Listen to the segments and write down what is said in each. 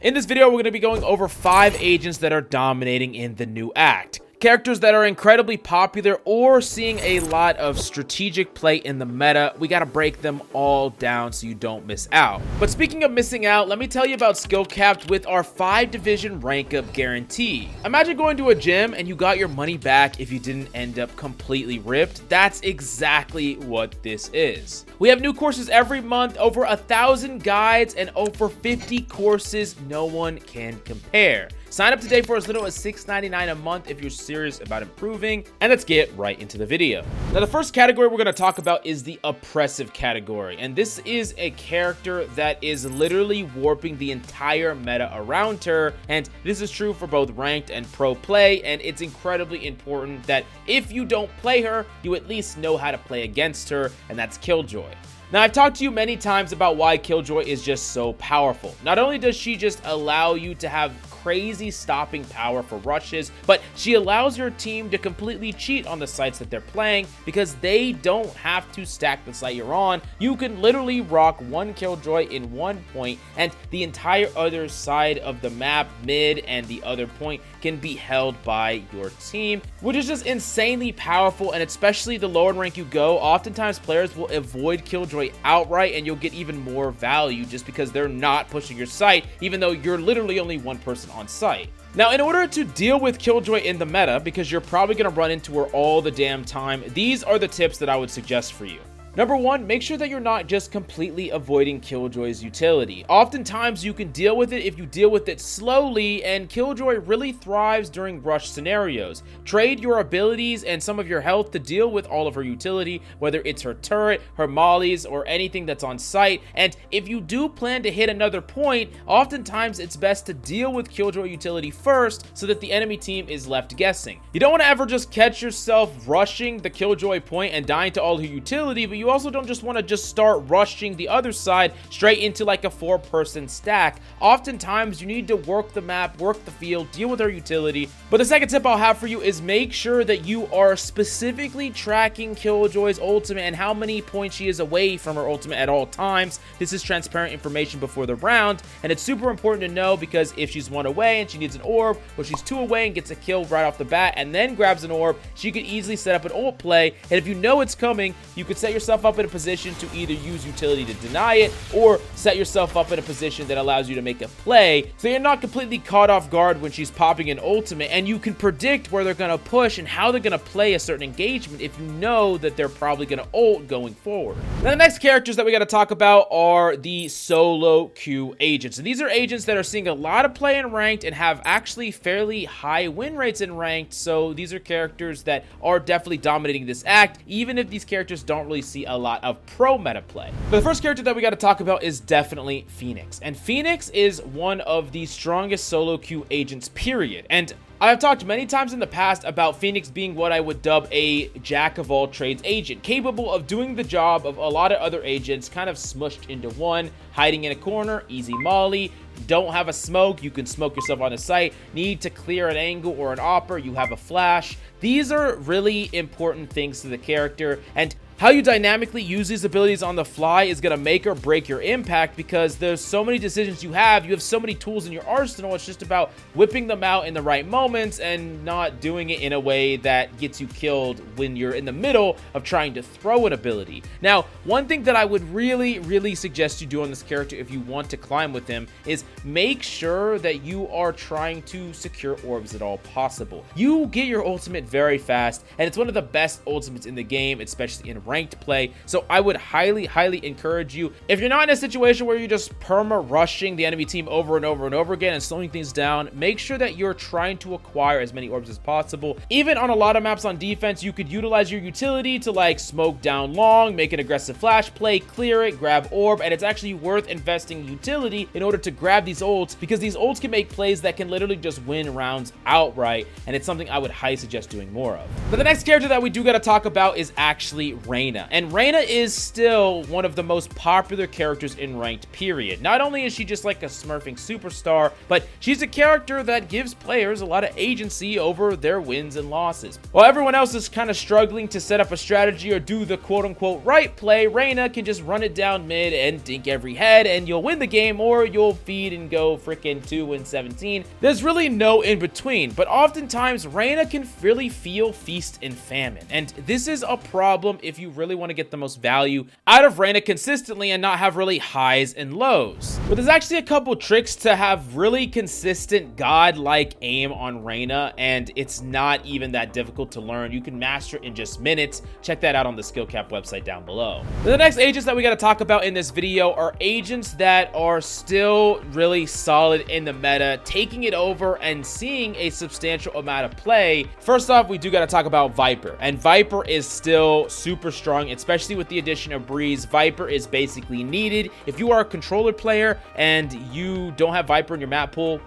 In this video, we're going to be going over 5 agents that are dominating in the new act. Characters that are incredibly popular or seeing a lot of strategic play in the meta. We got to break them all down so you don't miss out. But speaking of missing out, let me tell you about SkillCapped with our 5-division rank up guarantee. Imagine going to a gym and you got your money back if you didn't end up completely ripped. That's exactly what this is. We have new courses every month, over 1,000 guides, and over 50 courses no one can compare. Sign up today for as little as $6.99 a month if you're serious about improving, and let's get right into the video. Now, the first category we're going to talk about is the oppressive category, and this is a character that is literally warping the entire meta around her, and this is true for both ranked and pro play, and it's incredibly important that if you don't play her, you at least know how to play against her, and that's Killjoy. Now, I've talked to you many times about why Killjoy is just so powerful. Not only does she just allow you to have crazy stopping power for rushes, but she allows your team to completely cheat on the sites that they're playing because they don't have to stack the site you're on. You can literally rock one Killjoy in one point, and the entire other side of the map, mid and the other point, can be held by your team, which is just insanely powerful. And especially the lower in rank you go, oftentimes players will avoid Killjoy outright, and you'll get even more value just because they're not pushing your site, even though you're literally only one person on site. Now, in order to deal with Killjoy in the meta, because you're probably going to run into her all the damn time, these are the tips that I would suggest for you. Number 1, make sure that you're not just completely avoiding Killjoy's utility. Oftentimes, you can deal with it if you deal with it slowly, and Killjoy really thrives during rush scenarios. Trade your abilities and some of your health to deal with all of her utility, whether it's her turret, her mollies, or anything that's on site. And if you do plan to hit another point, oftentimes it's best to deal with Killjoy utility first so that the enemy team is left guessing. You don't want to ever just catch yourself rushing the Killjoy point and dying to all her utility, but you also don't just want to just start rushing the other side straight into like a 4-person stack. Oftentimes you need to work the map, work the field, deal with her utility. But the second tip I'll have for you is make sure that you are specifically tracking Killjoy's ultimate and how many points she is away from her ultimate at all times. This is transparent information before the round, and it's super important to know because if she's 1 away and she needs an orb, or she's 2 away and gets a kill right off the bat and then grabs an orb, she could easily set up an ult play, and if you know it's coming, you could set yourself up in a position to either use utility to deny it or set yourself up in a position that allows you to make a play so you're not completely caught off guard when she's popping an ultimate, and you can predict where they're going to push and how they're going to play a certain engagement if you know that they're probably going to ult going forward. Now, the next characters that we got to talk about are the solo queue agents, and these are agents that are seeing a lot of play in ranked and have actually fairly high win rates in ranked. So these are characters that are definitely dominating this act, even if these characters don't really see a lot of pro meta play. But the first character that we got to talk about is definitely Phoenix, and Phoenix is one of the strongest solo queue agents, period. And I've talked many times in the past about Phoenix being what I would dub a jack of all trades agent, capable of doing the job of a lot of other agents kind of smushed into one. Hiding in a corner, easy molly. Don't have a smoke, you can smoke yourself on the site. Need to clear an angle or an opper, you have a flash. These are really important things to the character, and how you dynamically use these abilities on the fly is going to make or break your impact, because there's so many decisions you have so many tools in your arsenal. It's just about whipping them out in the right moments and not doing it in a way that gets you killed when you're in the middle of trying to throw an ability. Now, one thing that I would really suggest you do on this character if you want to climb with him is make sure that you are trying to secure orbs at all possible. You get your ultimate very fast, and it's one of the best ultimates in the game, especially in ranked play. So I would highly encourage you, if you're not in a situation where you're just perma rushing the enemy team over and over again and slowing things down, make sure that you're trying to acquire as many orbs as possible. Even on a lot of maps on defense, you could utilize your utility to like smoke down long, make an aggressive flash play, clear it, grab orb, and it's actually worth investing utility in order to grab these ults, because these ults can make plays that can literally just win rounds outright, and it's something I would highly suggest doing more of. But the next character that we do got to talk about is actually Reyna. Reyna. And Reyna is still one of the most popular characters in ranked, period. Not only is she just like a smurfing superstar, but she's a character that gives players a lot of agency over their wins and losses. While everyone else is kind of struggling to set up a strategy or do the quote-unquote right play, Reyna can just run it down mid and dink every head and you'll win the game, or you'll feed and go freaking 2-17. There's really no in between, but oftentimes Reyna can really feel feast and famine, and this is a problem if you really want to get the most value out of Reyna consistently and not have really highs and lows. But there's actually a couple tricks to have really consistent god-like aim on Reyna, and it's not even that difficult to learn. You can master it in just minutes. Check that out on the SkillCapped website down below. The next agents that we got to talk about in this video are agents that are still really solid in the meta, taking it over and seeing a substantial amount of play. First off, we do got to talk about Viper, and Viper is still super strong, especially with the addition of Breeze. Viper is basically needed. If you are a controller player and you don't have Viper in your map pool,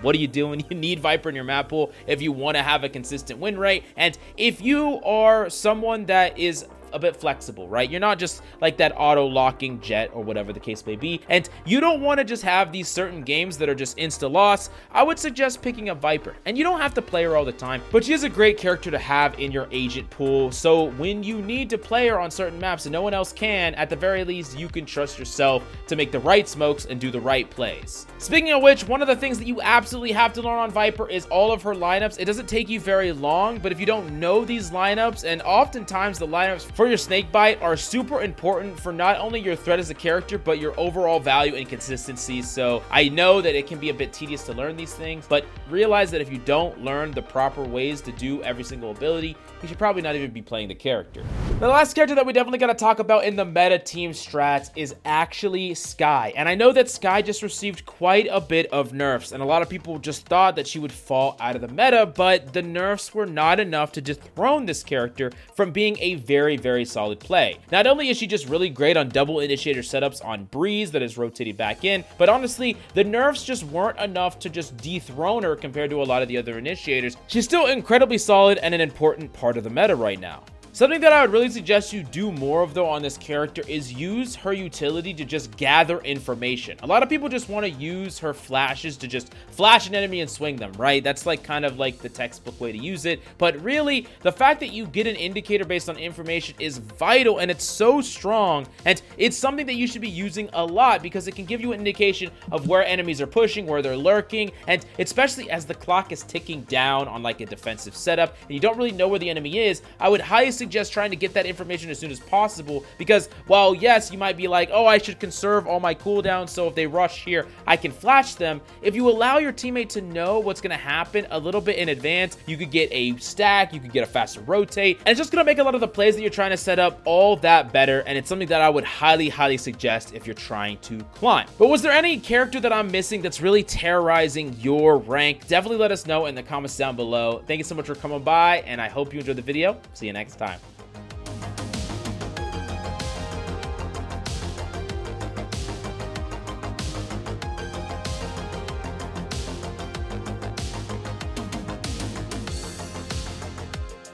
what are you doing? You need Viper in your map pool if you want to have a consistent win rate. And if you are someone that is a bit flexible, right? You're not just like that auto-locking Jet or whatever the case may be, and you don't want to just have these certain games that are just insta-loss, I would suggest picking up Viper. And you don't have to play her all the time, but she is a great character to have in your agent pool, so when you need to play her on certain maps and no one else can, at the very least, you can trust yourself to make the right smokes and do the right plays. Speaking of which, one of the things that you absolutely have to learn on Viper is all of her lineups. It doesn't take you very long, but if you don't know these lineups, and oftentimes the lineups for your snakebite are super important for not only your threat as a character, but your overall value and consistency. So I know that it can be a bit tedious to learn these things, but realize that if you don't learn the proper ways to do every single ability, you should probably not even be playing the character. The last character that we definitely got to talk about in the meta team strats is actually Skye. And I know that Skye just received quite a bit of nerfs, and a lot of people just thought that she would fall out of the meta, but the nerfs were not enough to dethrone this character from being a very, very solid play. Not only is she just really great on double initiator setups on Breeze that is rotated back in, but honestly, the nerfs just weren't enough to just dethrone her compared to a lot of the other initiators. She's still incredibly solid and an important part of the meta right now. Something that I would really suggest you do more of though on this character is use her utility to just gather information. A lot of people just want to use her flashes to just flash an enemy and swing them, right? That's like kind of like the textbook way to use it. But really, the fact that you get an indicator based on information is vital, and it's so strong, and it's something that you should be using a lot because it can give you an indication of where enemies are pushing, where they're lurking, and especially as the clock is ticking down on like a defensive setup and you don't really know where the enemy is, I would highly suggest trying to get that information as soon as possible, because while yes, you might be like, oh, I should conserve all my cooldowns so if they rush here I can flash them, if you allow your teammate to know what's going to happen a little bit in advance, you could get a stack, you could get a faster rotate, and it's just going to make a lot of the plays that you're trying to set up all that better, and it's something that I would highly suggest if you're trying to climb. But was there any character that I'm missing that's really terrorizing your rank? Definitely let us know in the comments down below. Thank you so much for coming by, and I hope you enjoyed the video. See you next time.